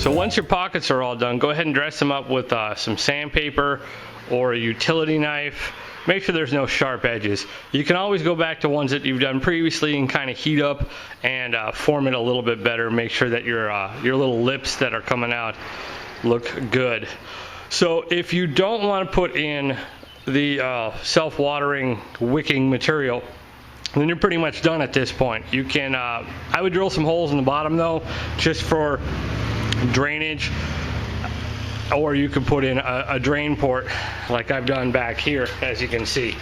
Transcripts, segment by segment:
So once your pockets are all done, go ahead and dress them up with some sandpaper or a utility knife. Make sure there's no sharp edges. You can always go back to ones that you've done previously and kind of heat up and form it a little bit better. Make sure that your little lips that are coming out look good. So if you don't want to put in the self-watering wicking material, then you're pretty much done at this point. You can, I would drill some holes in the bottom though, just for drainage, or you could put in a drain port like I've done back here, as you can see.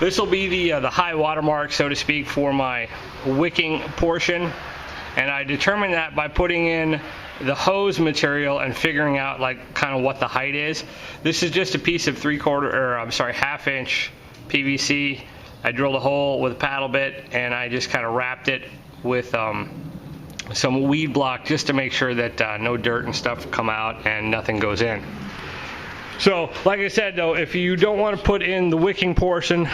This will be the high water mark, so to speak, for my wicking portion, and I determined that by putting in the hose material and figuring out like kind of what the height is. This is just a piece of half-inch PVC. I drilled a hole with a paddle bit and I just kind of wrapped it with some weed block just to make sure that no dirt and stuff come out and nothing goes in. So like I said though, if you don't want to put in the wicking portion,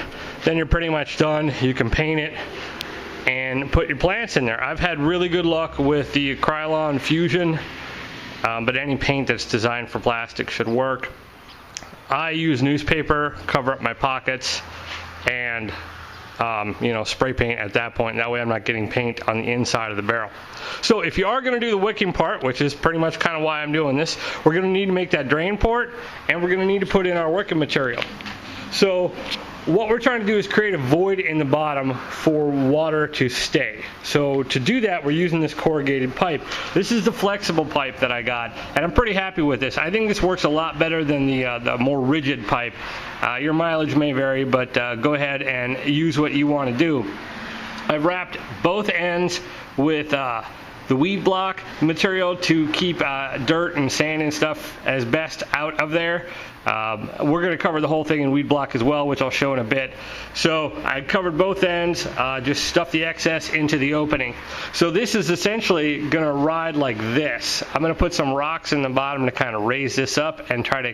then you're pretty much done. You can paint it and put your plants in there. I've had really good luck with the Krylon Fusion, but any paint that's designed for plastic should work. I use newspaper, cover up my pockets, and spray paint at that point. That way I'm not getting paint on the inside of the barrel. So if you are going to do the wicking part, which is pretty much kind of why I'm doing this, we're going to need to make that drain port, and we're going to need to put in our wicking material. So what we're trying to do is create a void in the bottom for water to stay. So to do that, we're using this corrugated pipe. This is the flexible pipe that I got, and I'm pretty happy with this. I think this works a lot better than the more rigid pipe. Your mileage may vary, but go ahead and use what you want to do. I've wrapped both ends with the weed block material to keep dirt and sand and stuff as best out of there. We're going to cover the whole thing in weed block as well, which I'll show in a bit. So I covered both ends, just stuff the excess into the opening. So this is essentially going to ride like this. I'm going to put some rocks in the bottom to kind of raise this up and try to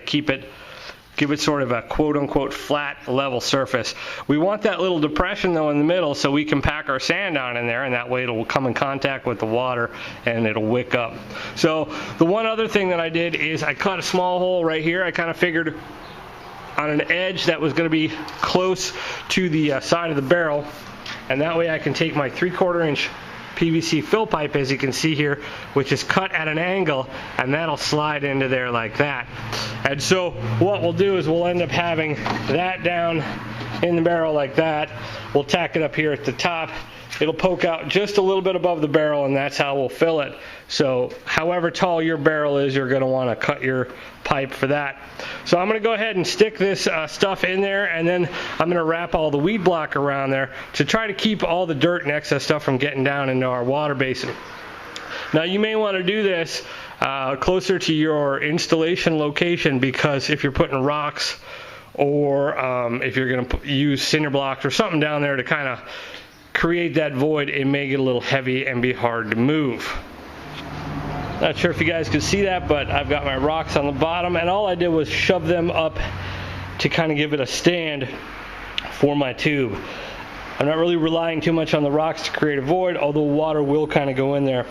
give it sort of a quote-unquote flat level surface. We want that little depression though in the middle so we can pack our sand down in there, and that way it'll come in contact with the water and it'll wick up. So the one other thing that I did is I cut a small hole right here. I kind of figured on an edge that was going to be close to the side of the barrel, and that way I can take my 3/4 inch PVC fill pipe, as you can see here, which is cut at an angle, and that'll slide into there like that. And so what we'll do is we'll end up having that down in the barrel like that. We'll tack it up here at the top. It'll poke out just a little bit above the barrel, and that's how we'll fill it. So however tall your barrel is, you're going to want to cut your pipe for that. So I'm going to go ahead and stick this stuff in there, and then I'm going to wrap all the weed block around there to try to keep all the dirt and excess stuff from getting down into our water basin. Now you may want to do this closer to your installation location, because if you're putting rocks or if you're going to use cinder blocks or something down there to kind of create that void, it may get a little heavy and be hard to move. Not sure if you guys could see that, but I've got my rocks on the bottom, and all I did was shove them up to kind of give it a stand for my tube. I'm not really relying too much on the rocks to create a void, although water will kind of go in there.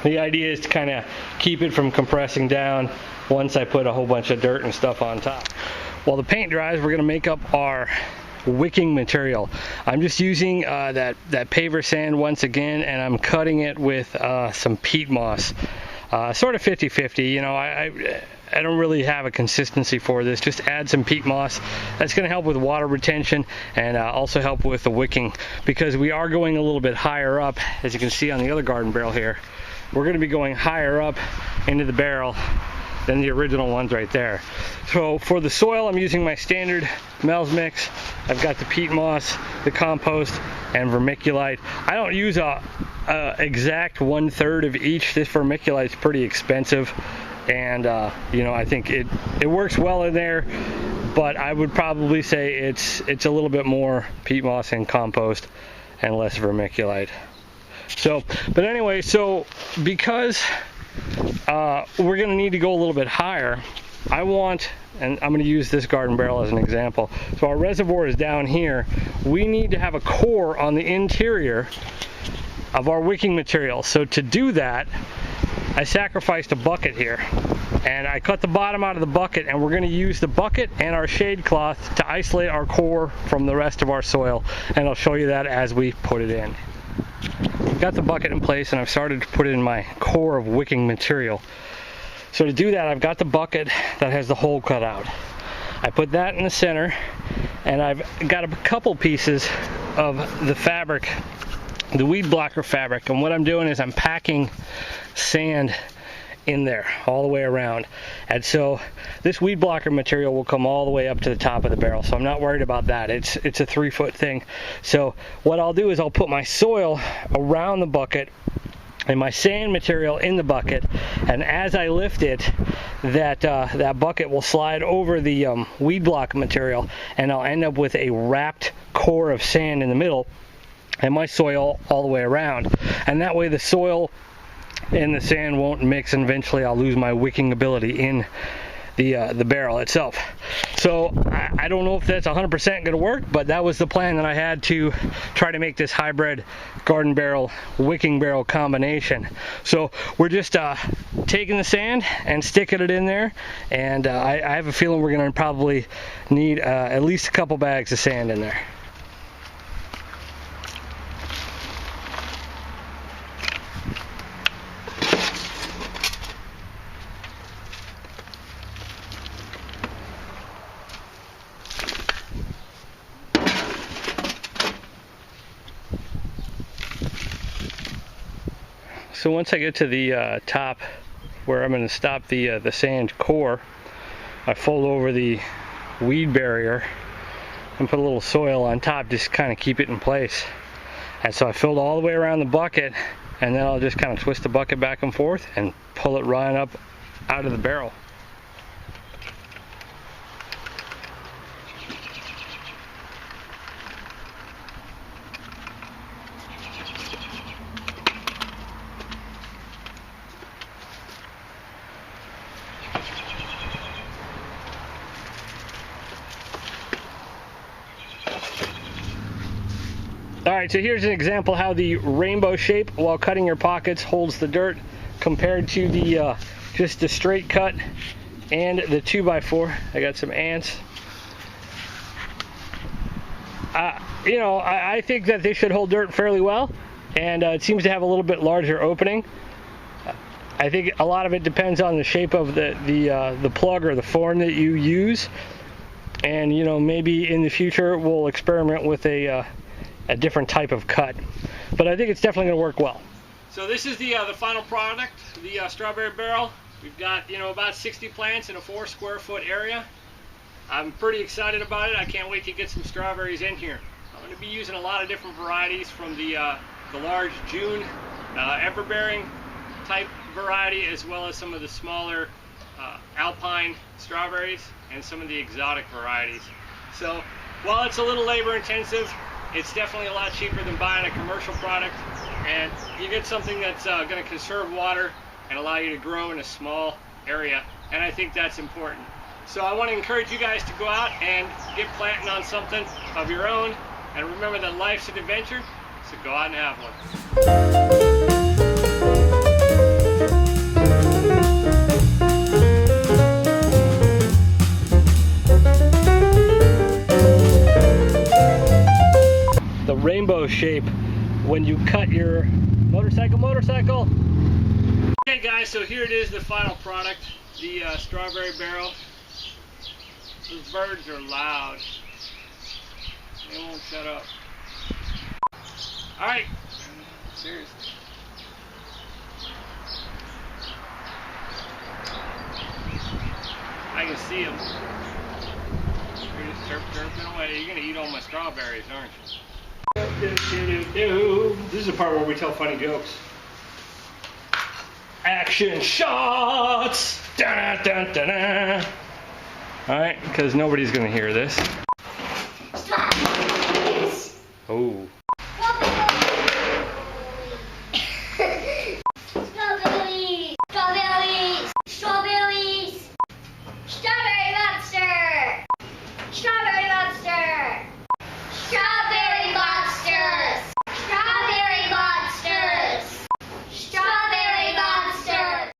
The idea is to kind of keep it from compressing down once I put a whole bunch of dirt and stuff on top. While the paint dries, we're going to make up our wicking material. I'm just using that paver sand once again, and I'm cutting it with some peat moss. Sort of 50-50, you know, I don't really have a consistency for this. Just add some peat moss. That's going to help with water retention and also help with the wicking, because we are going a little bit higher up, as you can see on the other garden barrel here. We're going to be going higher up into the barrel than the original ones right there. So for the soil, I'm using my standard Mel's mix. I've got the peat moss, the compost, and vermiculite. I don't use a exact 1/3 of each. This vermiculite's pretty expensive, and you know, I think it works well in there, but I would probably say it's a little bit more peat moss and compost and less vermiculite. So, but anyway, so because we're going to need to go a little bit higher, I want, and I'm going to use this garden barrel as an example. So our reservoir is down here. We need to have a core on the interior of our wicking material. So to do that, I sacrificed a bucket here. And I cut the bottom out of the bucket, and we're going to use the bucket and our shade cloth to isolate our core from the rest of our soil. And I'll show you that as we put it in. I've got the bucket in place, and I've started to put in my core of wicking material. So to do that, I've got the bucket that has the hole cut out. I put that in the center, and I've got a couple pieces of the fabric, the weed blocker fabric, and what I'm doing is I'm packing sand in there all the way around. And so this weed blocker material will come all the way up to the top of the barrel, so I'm not worried about that. It's a 3-foot thing. So what I'll do is I'll put my soil around the bucket and my sand material in the bucket, and as I lift it, that bucket will slide over the weed block material, and I'll end up with a wrapped core of sand in the middle and my soil all the way around. And that way the soil and the sand won't mix, and eventually I'll lose my wicking ability in the barrel itself. So I don't know if that's 100% going to work, but that was the plan that I had to try to make this hybrid garden barrel wicking barrel combination. So we're just taking the sand and sticking it in there, and I have a feeling we're going to probably need at least a couple bags of sand in there. So once I get to the top where I'm going to stop the sand core, I fold over the weed barrier and put a little soil on top, just kind of keep it in place. And so I filled all the way around the bucket, and then I'll just kind of twist the bucket back and forth and pull it right up out of the barrel. Alright, so here's an example how the rainbow shape while cutting your pockets holds the dirt compared to the just the straight cut and the 2x4. I got some ants. You know, I think that they should hold dirt fairly well, and it seems to have a little bit larger opening. I think a lot of it depends on the shape of the plug or the form that you use, and you know, maybe in the future we'll experiment with a different type of cut, but I think it's definitely going to work well. So this is the final product, the strawberry barrel. We've got, you know, about 60 plants in a 4 square foot area. I'm pretty excited about it. I can't wait to get some strawberries in here. I'm going to be using a lot of different varieties, from the large June everbearing type variety, as well as some of the smaller alpine strawberries and some of the exotic varieties. So while it's a little labor intensive, it's definitely a lot cheaper than buying a commercial product, and you get something that's going to conserve water and allow you to grow in a small area, and I think that's important. So I want to encourage you guys to go out and get planting on something of your own, and remember that life's an adventure, so go out and have one. The rainbow shape when you cut your motorcycle. Okay guys, so here it is, the final product, the strawberry barrel. Those birds are loud. They won't shut up. Alright, seriously. I can see them. They're just chirping away. You're going to eat all my strawberries, aren't you? This is the part where we tell funny jokes. Action shots! Dun, dun, dun, dun. Alright, because nobody's going to hear this. Oh.